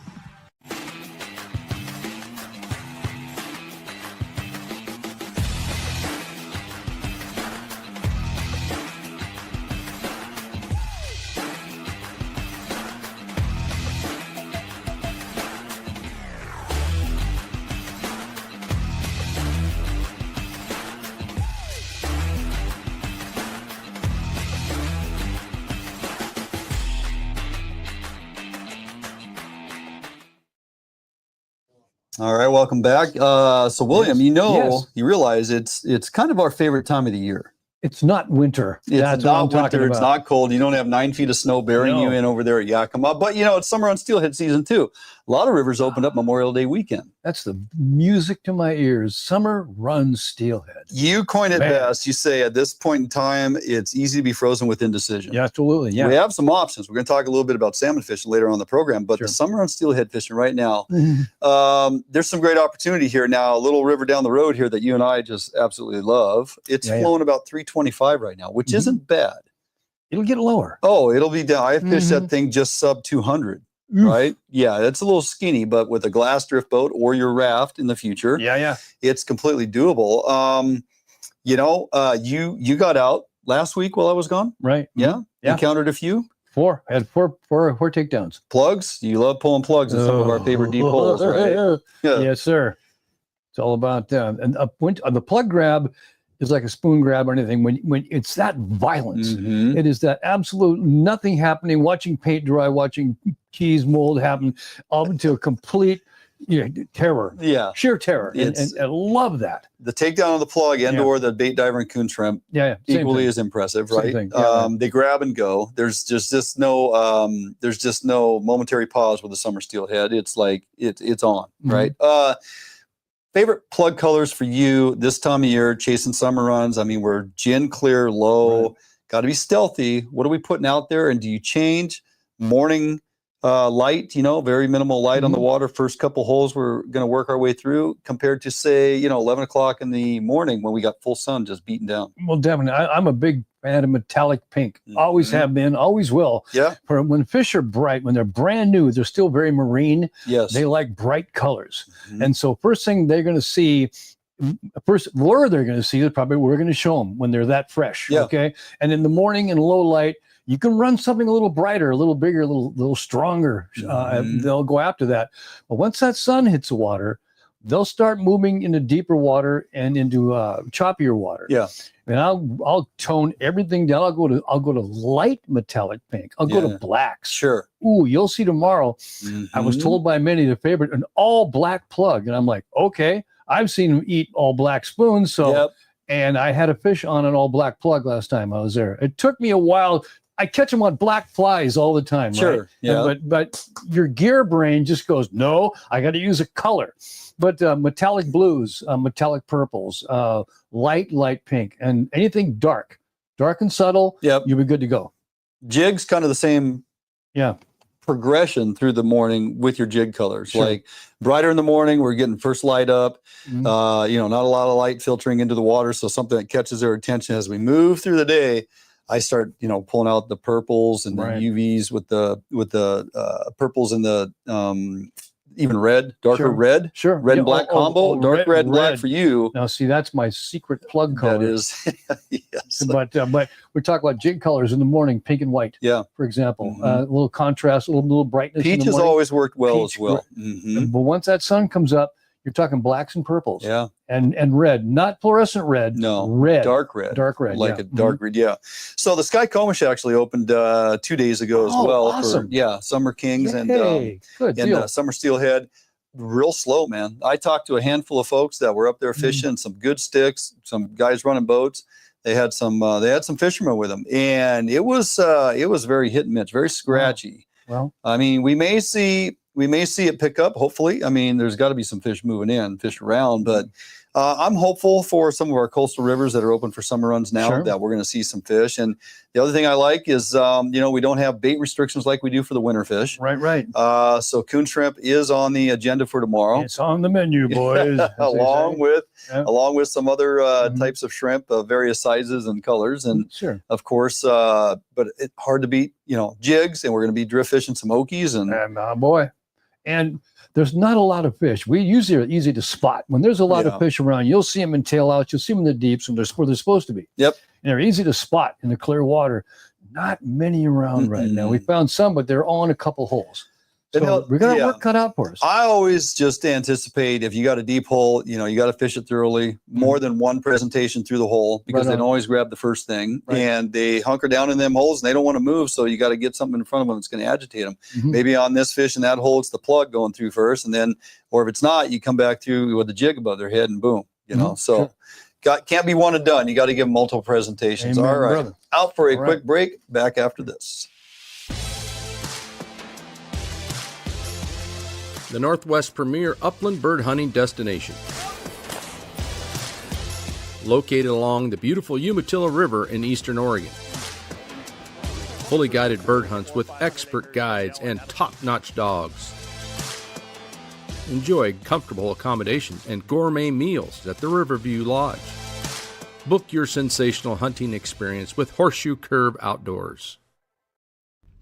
All right, welcome back. So William, Yes. you realize it's kind of our favorite time of the year. It's not winter. It's That's what I'm not talking winter. It's about. not cold. You don't have 9 feet of snow burying you in over there at Yakima. But it's Summer-Run Steelhead season too. A lot of rivers opened up Memorial Day weekend. That's the music to my ears. Summer-Run Steelhead. You coined it best. You say at this point in time, it's easy to be frozen with indecision. Yeah, absolutely. Yeah. We have some options. We're going to talk a little bit about salmon fishing later on in the program, but the Summer-Run Steelhead fishing right now, there's some great opportunity here. Now, a little river down the road here that you and I just absolutely love. It's flowing about 325 right now, which isn't bad. It'll get lower. Oh, it'll be down. I fished that thing just sub 200. Right? Yeah, it's a little skinny, but with a glass drift boat or your raft in the future, it's completely doable. You got out last week while I was gone, right? Yeah, encountered a few. I had four takedowns. Plugs. You love pulling plugs in some of our favorite deep holes, right? Yes, sir. It's all about and the plug grab is like a spoon grab or anything. When it's that violence, it is that absolute nothing happening. Watching paint dry, watching keys mold happen, all into a complete terror. Yeah. Sheer terror. And I love that. The takedown of the plug and or the bait diver and coon shrimp equally as impressive, right? They grab and go. There's just no momentary pause with the summer steelhead. It's like it's on, right? Favorite plug colors for you this time of year, chasing summer runs? I mean, we're gin clear, low, got to be stealthy. What are we putting out there? And do you change morning light, very minimal light on the water, first couple holes we're going to work our way through, compared to, say, 11 o'clock in the morning when we got full sun just beating down? Well, definitely. I'm a big fan of metallic pink. Always have been, always will. Yeah. For when fish are bright, when they're brand new, they're still very marine. Yes. They like bright colors. And so first thing they're going to see, first lure they're going to see is probably we're going to show them when they're that fresh. Okay. And in the morning in low light, you can run something a little brighter, a little bigger, a little stronger. They'll go after that. But once that sun hits the water, they'll start moving into deeper water and into choppier water. Yeah. And I'll tone everything down. I'll go to light metallic pink. I'll go to blacks. Sure. Ooh, you'll see tomorrow. I was told by many the favorite, an all black plug. And I'm like, okay, I've seen them eat all black spoons. So, and I had a fish on an all black plug last time I was there. It took me a while. I catch them on black flies all the time. Sure. Right? Yeah. But your gear brain just goes, no, I got to use a color. But metallic blues, metallic purples, light pink, and anything dark and subtle, you'll be good to go. Jig's kind of the same progression through the morning with your jig colors. Sure. Like brighter in the morning, we're getting first light up, not a lot of light filtering into the water. So something that catches their attention as we move through the day. I start, pulling out the purples and the UVs with the purples and the even red, darker red, red and black combo, dark red and black for you. Now, see, that's my secret plug color. That is, yes. But we're talking about jig colors in the morning, pink and white. Yeah, for example, a little contrast, a little brightness. Peach has always worked well as well. But once that sun comes up, you're talking blacks and purples. Yeah. And red, not fluorescent red. No. Red. Dark red. Like yeah. a dark red, yeah. So the Sky Comish actually opened 2 days ago as well. Awesome. For, Summer Kings and Summer Steelhead. Real slow, man. I talked to a handful of folks that were up there fishing, some good sticks, some guys running boats. They had some fishermen with them. And it was very hit and miss, very scratchy. Well, I mean, we may see it pick up, hopefully. I mean, there's got to be some fish moving in, fish around, but I'm hopeful for some of our coastal rivers that are open for summer runs now that we're going to see some fish. And the other thing I like is, we don't have bait restrictions like we do for the winter fish. Right. So coon shrimp is on the agenda for tomorrow. It's on the menu, boys. along with some other types of shrimp of various sizes and colors. And of course, but it's hard to beat, jigs, and we're going to be drift fishing some okies and there's not a lot of fish. We usually are easy to spot. When there's a lot of fish around, you'll see them in tail outs, you'll see them in the deeps, and where they're supposed to be. Yep. And they're easy to spot in the clear water. Not many around right now. We found some, but they're all in a couple holes. So we got our work cut out for us. I always just anticipate if you got a deep hole, you got to fish it thoroughly, more than one presentation through the hole, because they don't always grab the first thing and they hunker down in them holes and they don't want to move. So you got to get something in front of them that's going to agitate them. Maybe on this fish in that hole, it's the plug going through first. And then, or if it's not, you come back through with the jig above their head and boom, so can't be one and done. You got to give them multiple presentations. Amen, all right. brother. Out for a quick break. Back after this. The Northwest premier upland bird hunting destination. Located along the beautiful Umatilla River in eastern Oregon. Fully guided bird hunts with expert guides and top-notch dogs. Enjoy comfortable accommodations and gourmet meals at the Riverview Lodge. Book your sensational hunting experience with Horseshoe Curve Outdoors.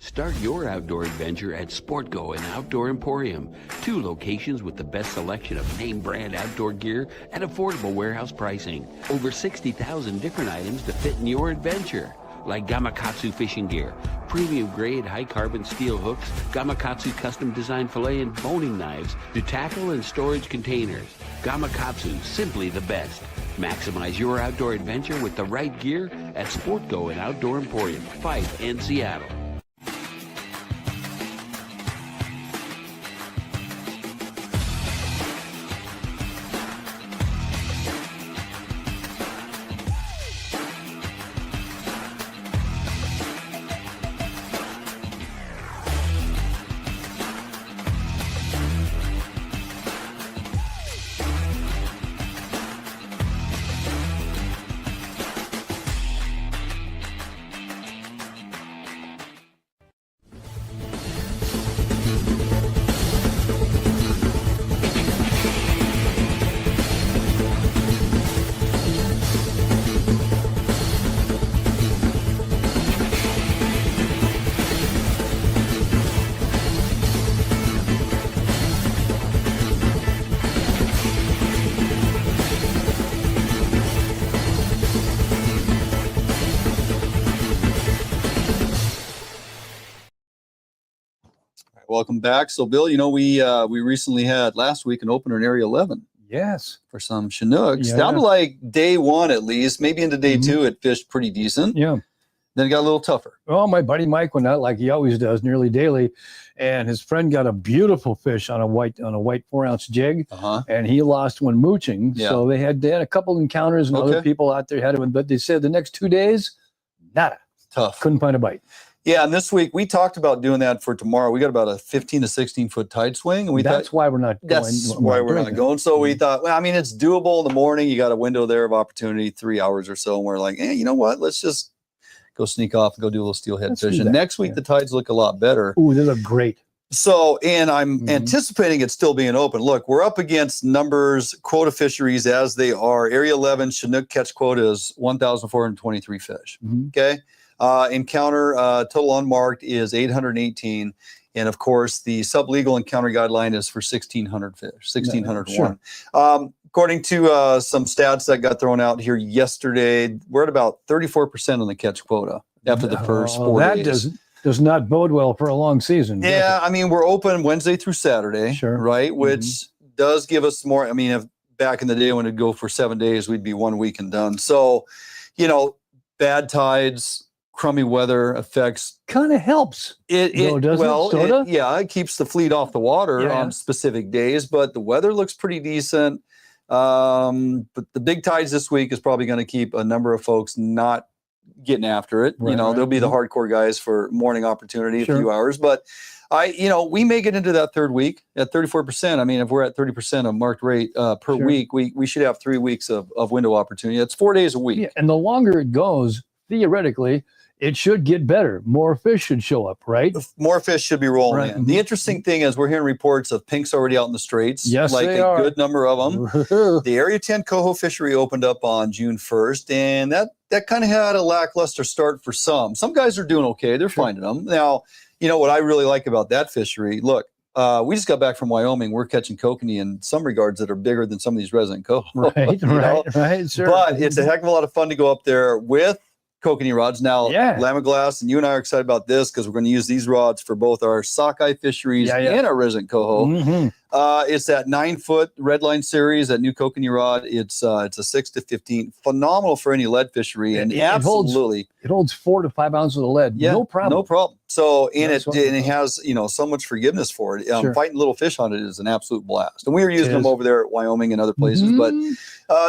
Start your outdoor adventure at Sportgo and Outdoor Emporium, 2 locations with the best selection of name brand outdoor gear at affordable warehouse pricing. Over 60,000 different items to fit in your adventure, like Gamakatsu fishing gear, premium grade high carbon steel hooks, Gamakatsu custom designed fillet and boning knives, to tackle and storage containers. Gamakatsu, simply the best. Maximize your outdoor adventure with the right gear at Sportgo and Outdoor Emporium, Fife and Seattle. Welcome back. So, Bill, we recently had last week an opener in Area 11. Yes. For some Chinooks. Yeah. Sounded like day one at least, maybe into day two, it fished pretty decent. Yeah. Then it got a little tougher. Well, my buddy Mike went out like he always does, nearly daily, and his friend got a beautiful fish on a white 4-ounce jig, and he lost one mooching. Yeah. So they had a couple encounters, and other people out there had it, but they said the next 2 days, nada. Tough. Couldn't find a bite. Yeah, and this week we talked about doing that for tomorrow. We got about a 15 to 16 foot tide swing, and That's why we're not going. That's why we're not going. So we thought, well, I mean, it's doable in the morning. You got a window there of opportunity, 3 hours or so, and we're like, you know what? Let's just go sneak off and go do a little steelhead fishing. Next week the tides look a lot better. Ooh, they look great. So, and I'm anticipating it still being open. Look, we're up against numbers, quota fisheries as they are. Area 11 Chinook catch quota is 1,423 fish. Okay. Encounter total unmarked is 818. And of course, the sublegal encounter guideline is for 1,600 fish, 1,601. Sure. According to some stats that got thrown out here yesterday, we're at about 34% on the catch quota after the first 4 days. That does not bode well for a long season. Yeah, I mean, we're open Wednesday through Saturday, right? Which does give us more. I mean, if back in the day when it'd go for 7 days, we'd be 1 week and done. So, bad tides, crummy weather affects kind of helps. It keeps the fleet off the water on specific days, but the weather looks pretty decent. But the big tides this week is probably going to keep a number of folks not getting after it. There'll be the hardcore guys for morning opportunity, a few hours, but we may get into that third week at 34%. I mean, if we're at 30% of marked rate per week, we should have 3 weeks of window opportunity. That's 4 days a week. Yeah, and the longer it goes, theoretically, it should get better. More fish should show up, right? More fish should be rolling in. The interesting thing is we're hearing reports of pinks already out in the straits. Yes, like they a are. good number of them. The Area 10 Coho fishery opened up on June 1st, and that kind of had a lackluster start for some. Some guys are doing okay. They're finding them. Now, what I really like about that fishery, look, we just got back from Wyoming. We're catching kokanee in some regards that are bigger than some of these resident coho. Right, sure. But it's a heck of a lot of fun to go up there with kokanee rods. Now, Lamaglass, and you and I are excited about this because we're going to use these rods for both our sockeye fisheries and our resident coho. It's that 9-foot redline series, that new kokanee rod. It's a 6 to 15, phenomenal for any lead fishery, and absolutely it holds 4 to 5 ounces of lead. Yeah, no problem. So, and it has so much forgiveness for it. Fighting little fish on it is an absolute blast, and we were using them over there at Wyoming and other places. But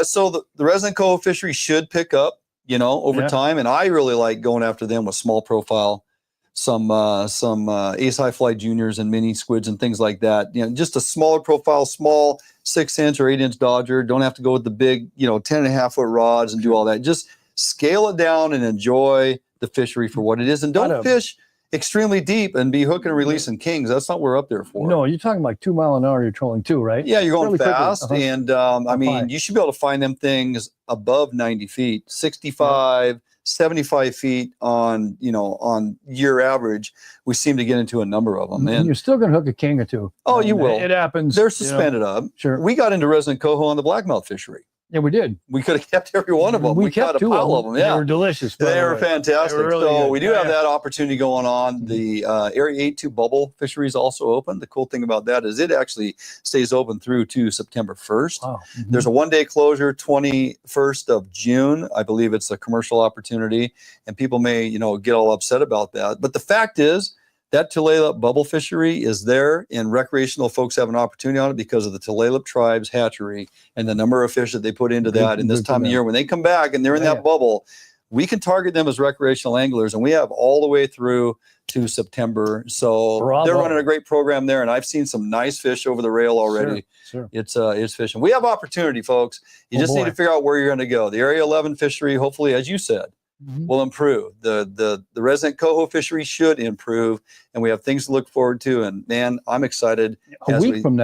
so the resident coho fishery should pick up over time. And I really like going after them with small profile, some ace high fly juniors and mini squids and things like that. Just a smaller profile, small 6-inch or 8-inch dodger. Don't have to go with the big, 10.5-foot rods and do all that. Just scale it down and enjoy the fishery for what it is. And don't fish extremely deep and be hooking and releasing kings. That's not what we're up there for. No, you're talking like 2 mile an hour. You're trolling too, right? Yeah, you're going fast. And I mean, you should be able to find them things above 90 feet, 65, 75 feet on year average. We seem to get into a number of them. And you're still going to hook a king or two. Oh, you will. It happens. They're suspended up. Sure. We got into resident coho on the blackmouth fishery. Yeah, we did. We could have kept every one of them. We kept caught a pile of them. Yeah, they were delicious. They were fantastic. They were really so good. we do have that opportunity going on. The Area 8-2 bubble fishery is also open. The cool thing about that is it actually stays open through to September 1st. Wow. There's a 1-day closure, 21st of June. I believe it's a commercial opportunity, and people may get all upset about that. But the fact is, that Tulalip bubble fishery is there, and recreational folks have an opportunity on it because of the Tulalip tribe's hatchery and the number of fish that they put into that. And this time of year, when they come back and they're in that bubble, we can target them as recreational anglers, and we have all the way through to September. So they're running a great program there, and I've seen some nice fish over the rail already. Sure. It's fishing. We have opportunity, folks. You just need to figure out where you're going to go. The Area 11 fishery, hopefully, as you said, will improve. The resident coho fishery should improve, and we have things to look forward to. And man, I'm excited. A week from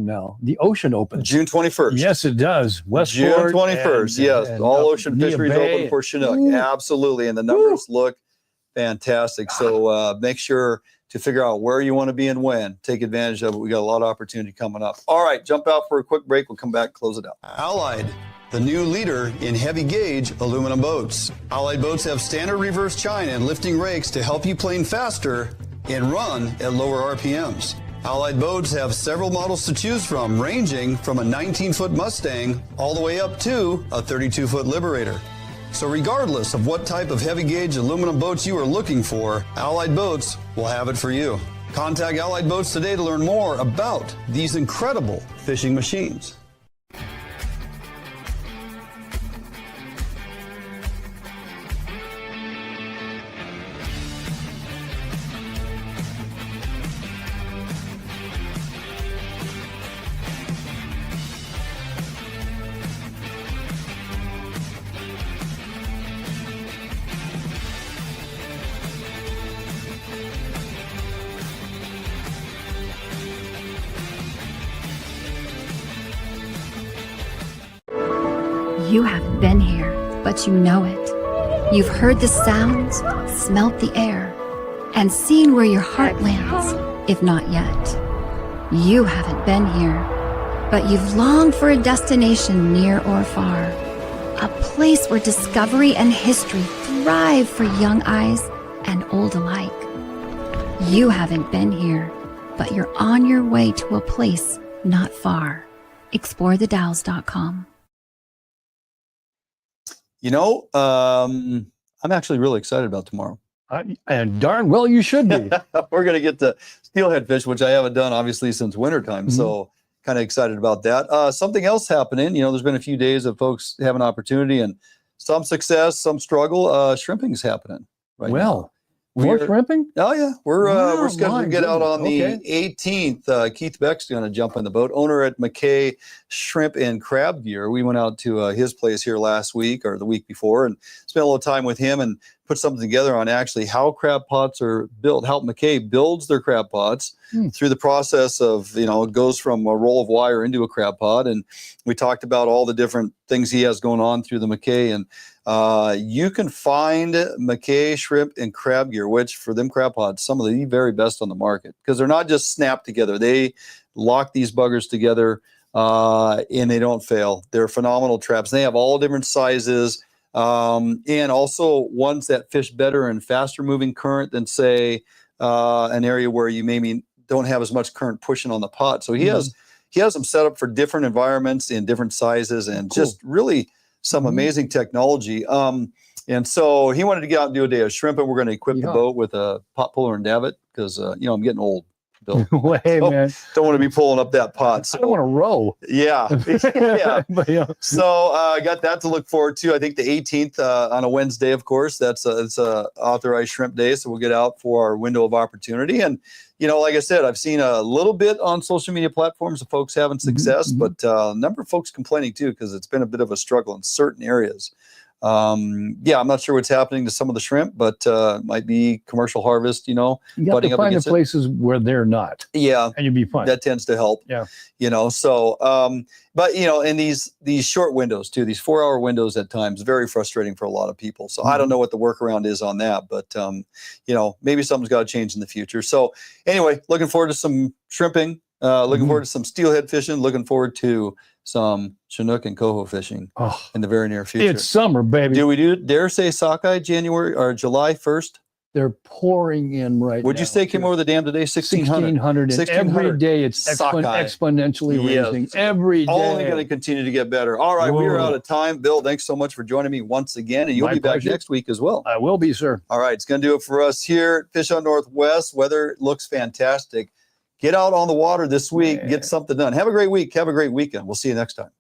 now, the ocean opens. June 21st. Yes, it does. June 21st. Yes, and all ocean fisheries Bay. open for Chinook. Absolutely, and the numbers look fantastic. So make sure to figure out where you want to be and when. Take advantage of it. We got a lot of opportunity coming up. All right, jump out for a quick break. We'll come back, close it out. Allied, the new leader in heavy gauge aluminum boats. Allied boats have standard reverse chine and lifting rakes to help you plane faster and run at lower RPMs. Allied Boats have several models to choose from, ranging from a 19-foot Mustang all the way up to a 32-foot Liberator. So regardless of what type of heavy gauge aluminum boats you are looking for, Allied Boats will have it for you. Contact Allied Boats today to learn more about these incredible fishing machines. You haven't been here, but you know it. You've heard the sounds, smelt the air, and seen where your heart lands, if not yet. You haven't been here, but you've longed for a destination near or far, a place where discovery and history thrive for young eyes and old alike. You haven't been here, but you're on your way to a place not far. ExploreTheDalles.com. You know, I'm actually really excited about tomorrow. And darn well you should be. We're going to get to steelhead fish, which I haven't done obviously since wintertime. So kind of excited about that. Something else happening, you know, there's been a few days of folks have an opportunity and some success, some struggle. Shrimping's happening right now. More shrimping? Oh yeah, we're scheduled my to get out on goodness. the 18th. Keith Beck's going to jump in the boat. Owner at McKay Shrimp and Crab Gear. We went out to his place here last week or the week before and spent a little time with him and put something together on actually how crab pots are built. How McKay builds their crab pots through the process of, you know, it goes from a roll of wire into a crab pot. And we talked about all the different things he has going on through the McKay. And you can find McKay Shrimp and Crab Gear, which for them crab pots, some of the very best on the market because they're not just snapped together. They lock these buggers together and they don't fail. They're phenomenal traps. They have all different sizes and also ones that fish better in faster moving current than say an area where you maybe don't have as much current pushing on the pot. So he has them set up for different environments in different sizes and just really some amazing technology. And so he wanted to get out and do a day of shrimp, and we're going to equip the boat with a pot puller and davit because, you know, I'm getting old, Bill. Man. Don't want to be pulling up that pot. So, I don't want to row. Yeah. Yeah. But, yeah. So I got that to look forward to. I think the 18th on a Wednesday, of course, it's a authorized shrimp day. So we'll get out for our window of opportunity. And, you know, like I said, I've seen a little bit on social media platforms of folks having success, but a number of folks complaining too, because it's been a bit of a struggle in certain areas. Yeah, I'm not sure what's happening to some of the shrimp, but might be commercial harvest, you know. You have to find the places where they're not. Yeah. And you'll be fine. That tends to help. Yeah. You know, so, but, you know, in these short windows too, these 4-hour windows at times, very frustrating for a lot of people. So I don't know what the workaround is on that, but, you know, maybe something's got to change in the future. So anyway, looking forward to some shrimping, looking forward to some steelhead fishing, looking forward to some Chinook and Coho fishing in the very near future. It's summer, baby. Do we dare say sockeye January or July 1st? They're pouring in right now. Would you say came over the dam today? 1,600. And every day it's exponentially raising. Every day. Only going to continue to get better. All right, we are out of time. Bill, thanks so much for joining me once again. And you'll be back next week as well. I will be, sir. All right, it's going to do it for us here at Fish on Northwest. Weather looks fantastic. Get out on the water this week. Get something done. Have a great week. Have a great weekend. We'll see you next time.